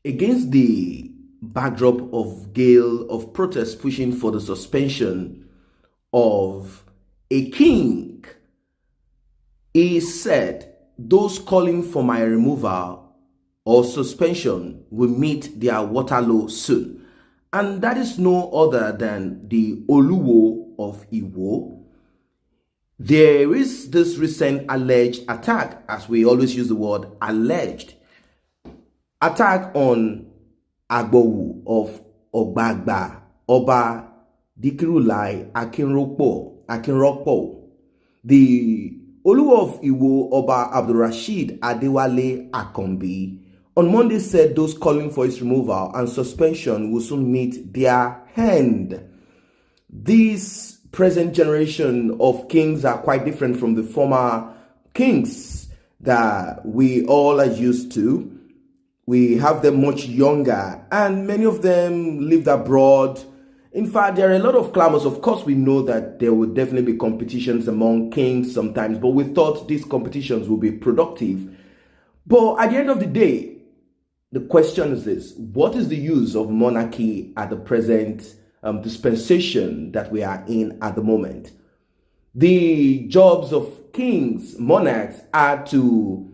Against the backdrop of gale of protests pushing for the suspension of a king, he said those calling for my removal or suspension will meet their Waterloo soon. And that is no other than the Oluwo of Iwo. There is this recent alleged attack, as we always use the word alleged, attack on Agbowu of Ogbagba, Oba Dikirulai Akinropo, the Oluwo of Iwo, Oba Abdulrasheed Adewale Akombi, on Monday said those calling for his removal and suspension will soon meet their end. This present generation of kings are quite different from the former kings that we all are used to. We have them much younger, and many of them lived abroad. In fact, there are a lot of clamors. Of course, we know that there will definitely be competitions among kings sometimes, but we thought these competitions will be productive. But at the end of the day, the question is this: what is the use of monarchy at the present dispensation that we are in at the moment? The jobs of kings, monarchs, are to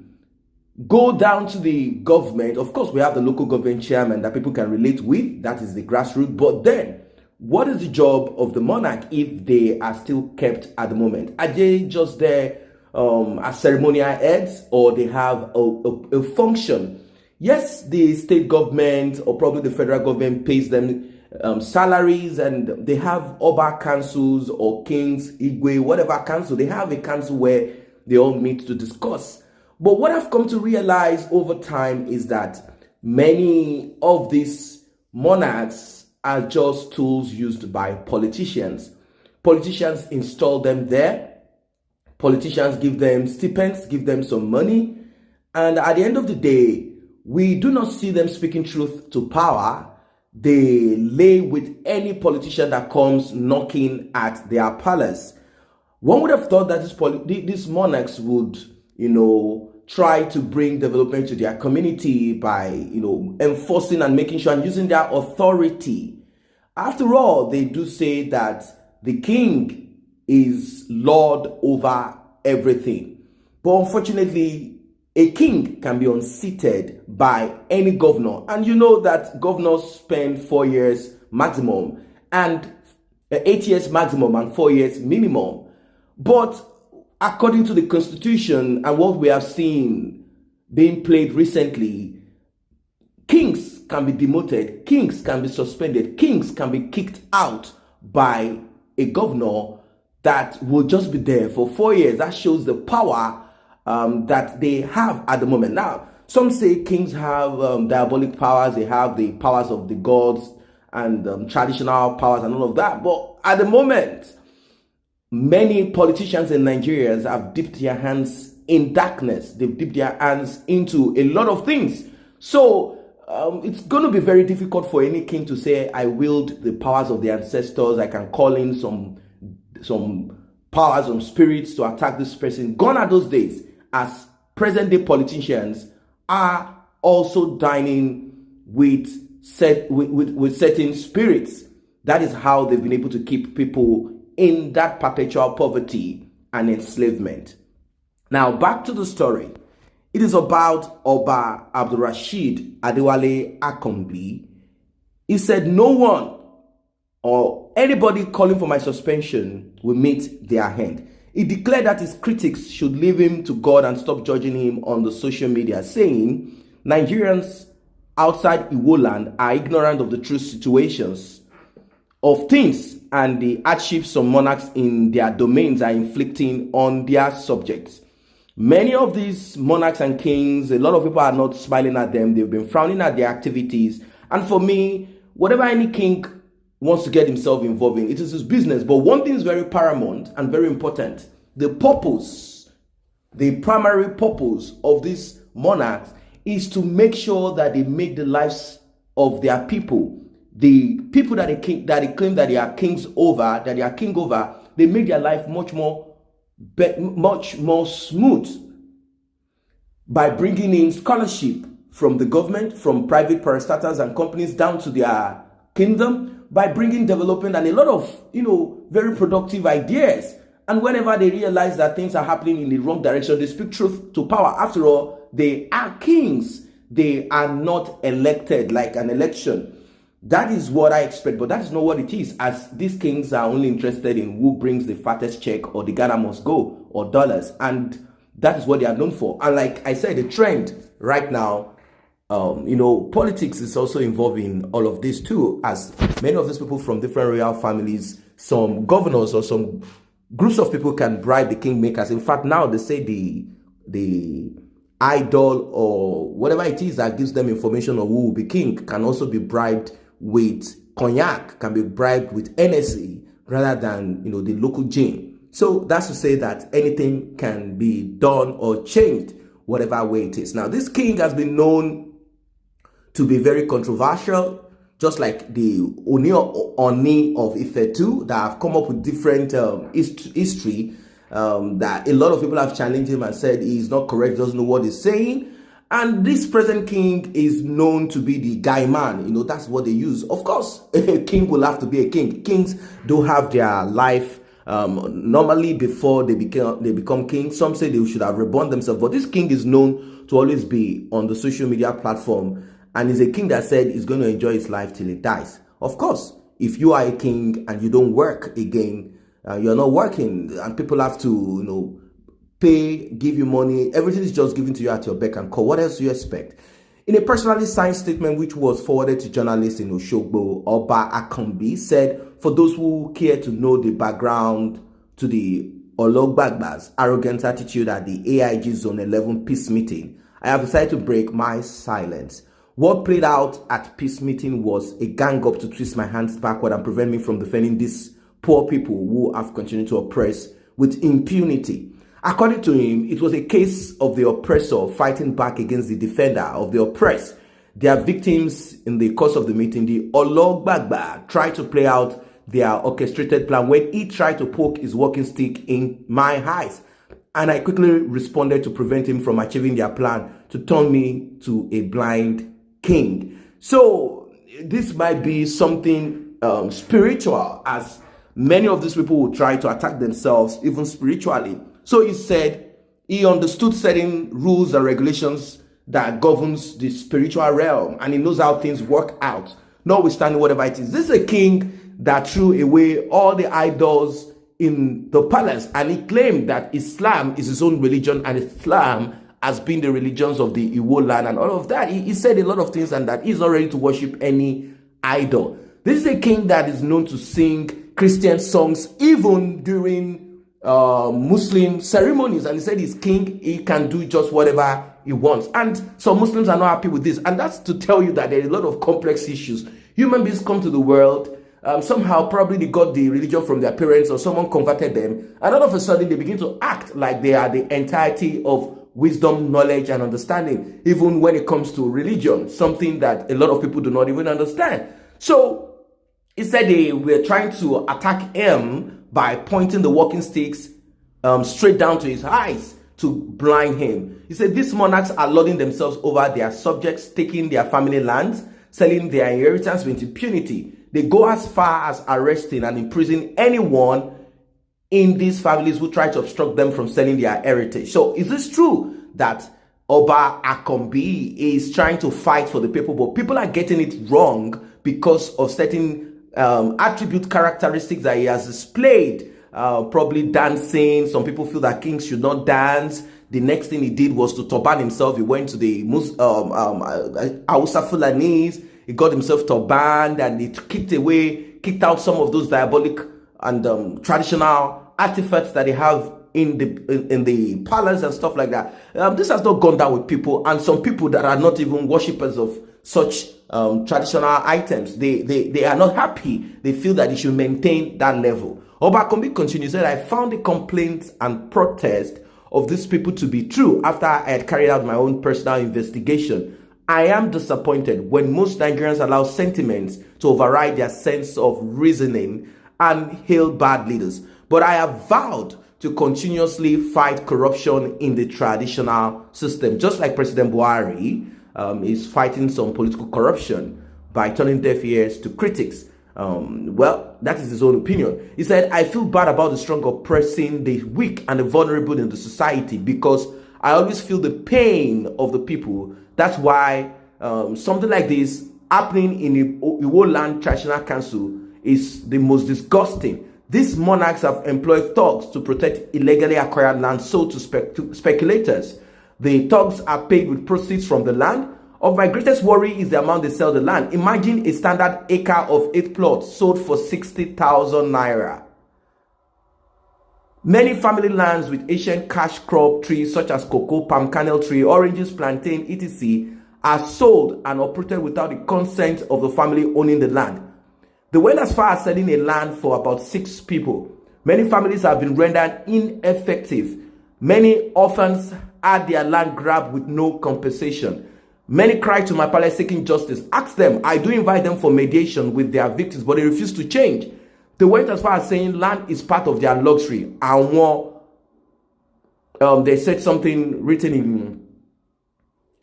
go down to the government. Of course, we have the local government chairman that people can relate with. That is the grassroots. But then, what is the job of the monarch if they are still kept at the moment? Are they just there as ceremonial heads, or they have a function? Yes, the state government or probably the federal government pays them salaries, and they have Oba councils or kings, Igwe, whatever council. They have a council where they all meet to discuss. But what I've come to realize over time is that many of these monarchs are just tools used by politicians. Politicians install them there. Politicians give them stipends, give them some money. And at the end of the day, we do not see them speaking truth to power. They lay with any politician that comes knocking at their palace. One would have thought that these monarchs would, try to bring development to their community by, enforcing and making sure and using their authority. After all, they do say that the king is lord over everything. But unfortunately, a king can be unseated by any governor. And you know that governors spend 4 years maximum, and 8 years maximum and 4 years minimum. But according to the constitution and what we have seen being played recently, kings can be demoted, kings can be suspended, kings can be kicked out by a governor that will just be there for 4 years. That shows the power that they have at the moment. Now, some say kings have diabolic powers. They have the powers of the gods and traditional powers and all of that. But at the moment, many politicians in Nigeria have dipped their hands in darkness. They've dipped their hands into a lot of things. So it's going to be very difficult for any king to say, I wield the powers of the ancestors. I can call in some powers, some spirits to attack this person. Gone are those days, as present-day politicians are also dining with certain spirits. That is how they've been able to keep people in that perpetual poverty and enslavement. Now, back to the story. It is about Oba Abdulrasheed Adewale Akombi. He said, no one or anybody calling for my suspension will meet their end. He declared that his critics should leave him to God and stop judging him on the social media, saying Nigerians outside Iwo land are ignorant of the true situations of things and the hardships some monarchs in their domains are inflicting on their subjects. Many of these monarchs and kings, a lot of people are not smiling at them. They've been frowning at their activities. And for me, whatever any king wants to get himself involved in, it is his business. But one thing is very paramount and very important. The purpose, the primary purpose of these monarchs is to make sure that they make the lives of their people, the people that they claim that they are kings over, that they are king over, they make their life much more smooth by bringing in scholarship from the government, from private parastatals and companies down to their kingdom by bringing development and a lot of, very productive ideas. And whenever they realize that things are happening in the wrong direction, they speak truth to power. After all, they are kings. They are not elected like an election. That is what I expect, but that is not what it is, as these kings are only interested in who brings the fattest check or the Ghana must go or dollars. And that is what they are known for. And like I said, the trend right now, politics is also involved in all of this too, as many of these people from different royal families, some governors or some groups of people can bribe the kingmakers. In fact, now they say the idol or whatever it is that gives them information on who will be king can also be bribed with cognac, can be bribed with NSE rather than, the local gin. So that's to say that anything can be done or changed whatever way it is. Now, this king has been known to be very controversial, just like the Oni of Ife too, that have come up with different history, that a lot of people have challenged him and said he's not correct, doesn't know what he's saying. And this present king is known to be the guy man. That's what they use. Of course, a king will have to be a king. Kings do have their life normally before they become kings. Some say they should have reborn themselves, but this king is known to always be on the social media platform, and is a king that said he's going to enjoy his life till he dies. Of course, if you are a king and you don't work again, you're not working, and people have to, pay, give you money, everything is just given to you at your beck and call. What else do you expect? In a personally signed statement which was forwarded to journalists in Oshogbo, Oba Akombi said, for those who care to know the background to the Ologbagbas' arrogant attitude at the AIG Zone 11 peace meeting, I have decided to break my silence. What played out at peace meeting was a gang up to twist my hands backward and prevent me from defending these poor people who have continued to oppress with impunity. According to him, it was a case of the oppressor fighting back against the defender of the oppressed. Their victims in the course of the meeting, the Ologbagba, tried to play out their orchestrated plan when he tried to poke his walking stick in my eyes. And I quickly responded to prevent him from achieving their plan to turn me to a blind king. So this might be something spiritual, as many of these people will try to attack themselves even spiritually. So he said he understood certain rules and regulations that governs the spiritual realm, and he knows how things work out, notwithstanding whatever it is. This is a king that threw away all the idols in the palace, and he claimed that Islam is his own religion, and Islam has been the religions of the Igbo land and all of that. He said a lot of things, and that he's not ready to worship any idol. This is a king that is known to sing Christian songs even during Muslim ceremonies, and he said he's king, he can do just whatever he wants. And some Muslims are not happy with this, and that's to tell you that there are a lot of complex issues. Human beings come to the world, somehow probably they got the religion from their parents or someone converted them, and all of a sudden they begin to act like they are the entirety of wisdom, knowledge, and understanding, even when it comes to religion, something that a lot of people do not even understand. So he said they were trying to attack him by pointing the walking sticks straight down to his eyes to blind him. He said these monarchs are lording themselves over their subjects, taking their family lands, selling their inheritance with impunity. They go as far as arresting and imprisoning anyone in these families who try to obstruct them from selling their heritage. So is this true that Oba Akombi is trying to fight for the people, but people are getting it wrong because of certain attribute characteristics that he has displayed, probably dancing. Some people feel that kings should not dance. The next thing he did was to turban himself. He went to the Hausa Fulanese. He got himself turbaned, and he kicked out some of those diabolic and traditional artifacts that they have in the palace and stuff like that. This has not gone down with people, and some people that are not even worshippers of such traditional items, they are not happy. They feel that they should maintain that level. Obakombi continues, said, I found the complaints and protest of these people to be true after I had carried out my own personal investigation. I am disappointed when most Nigerians allow sentiments to override their sense of reasoning and hail bad leaders. But I have vowed to continuously fight corruption in the traditional system, just like President Buhari is fighting some political corruption by turning deaf ears to critics. Well, that is his own opinion. He said, I feel bad about the strong oppressing the weak and the vulnerable in the society because I always feel the pain of the people. That's why something like this happening in Iwo Land Traditional Council is the most disgusting. These monarchs have employed thugs to protect illegally acquired land sold to speculators. The thugs are paid with proceeds from the land. Of my greatest worry is the amount they sell the land. Imagine a standard acre of 8 plots sold for 60,000 naira. Many family lands with ancient cash crop trees such as cocoa, palm kernel tree, oranges, plantain, etc. are sold and operated without the consent of the family owning the land. They went as far as selling a land for about 6 people. Many families have been rendered ineffective. Many orphans had their land grabbed with no compensation. Many cry to my palace seeking justice. Ask them. I do invite them for mediation with their victims, but they refuse to change. They went as far as saying land is part of their luxury. And they said something written in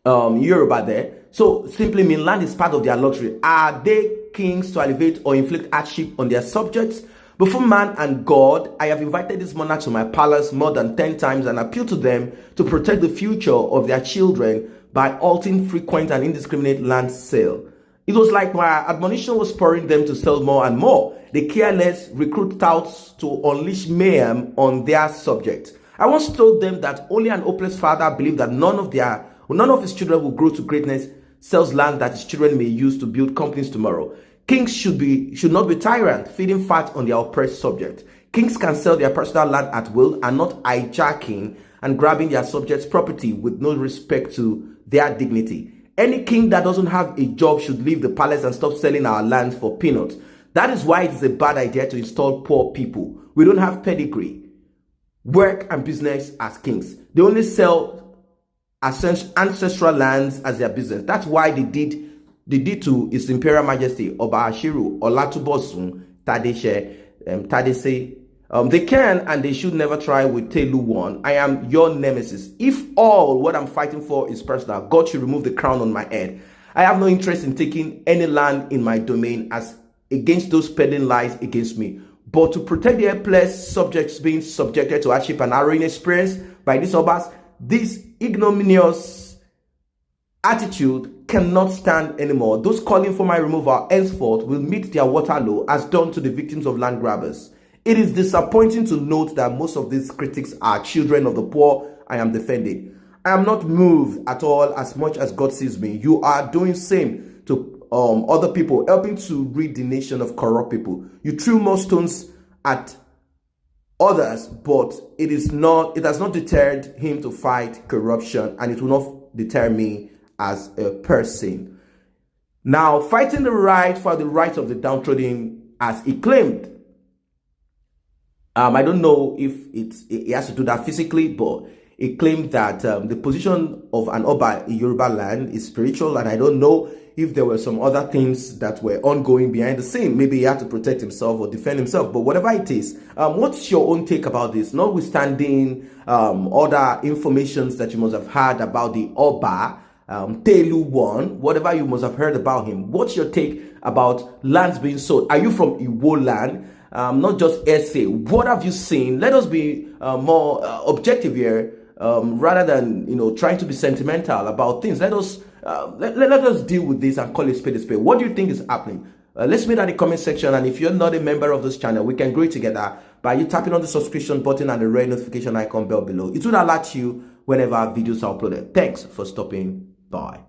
Yoruba there. So simply mean land is part of their luxury. Are they kings to elevate or inflict hardship on their subjects? Before man and God, I have invited these monarchs to my palace more than 10 times and appealed to them to protect the future of their children by halting frequent and indiscriminate land sale. It was like my admonition was spurring them to sell more and more. The careless recruit touts to unleash mayhem on their subjects. I once told them that only an hopeless father believed that none of his children will grow to greatness, sells land that his children may use to build companies tomorrow. Kings should not be tyrants, feeding fat on their oppressed subjects. Kings can sell their personal land at will and not hijacking and grabbing their subjects' property with no respect to their dignity. Any king that doesn't have a job should leave the palace and stop selling our land for peanuts. That is why it is a bad idea to install poor people. We don't have pedigree, work and business as kings. They only sell ancestral lands as their business. That's why they did to His Imperial Majesty Oba Ashiru Olatubosun Tadese. They can and they should never try with Telu 1. I am your nemesis. If all what I'm fighting for is personal, God should remove the crown on my head. I have no interest in taking any land in my domain as against those peddling lies against me. But to protect the helpless subjects being subjected to hardship and harrowing experience by these obas, this ignominious attitude cannot stand anymore. Those calling for my removal henceforth will meet their Waterloo as done to the victims of land grabbers. It is disappointing to note that most of these critics are children of the poor I am defending. I am not moved at all as much as God sees me. You are doing same to other people, helping to rid the nation of corrupt people. You threw more stones at others, but it has not deterred him to fight corruption, and it will not deter me as a person. Now, fighting the right for the rights of the downtrodden, as he claimed. I don't know if he has to do that physically, but he claimed that the position of an Oba in Yoruba land is spiritual, and I don't know if there were some other things that were ongoing behind the scene. Maybe he had to protect himself or defend himself, but whatever it is, what's your own take about this? Notwithstanding other informations that you must have heard about the Oba, Telu 1, whatever you must have heard about him, what's your take about lands being sold? Are you from Iwo land? Not just essay. What have you seen? Let us be more objective here, rather than trying to be sentimental about things. Let us deal with this and call it spade a spade. What do you think is happening? Let's meet at the comment section, and if you're not a member of this channel, we can grow it together by you tapping on the subscription button and the red notification icon bell below. It will alert you whenever videos are uploaded. Thanks for stopping by.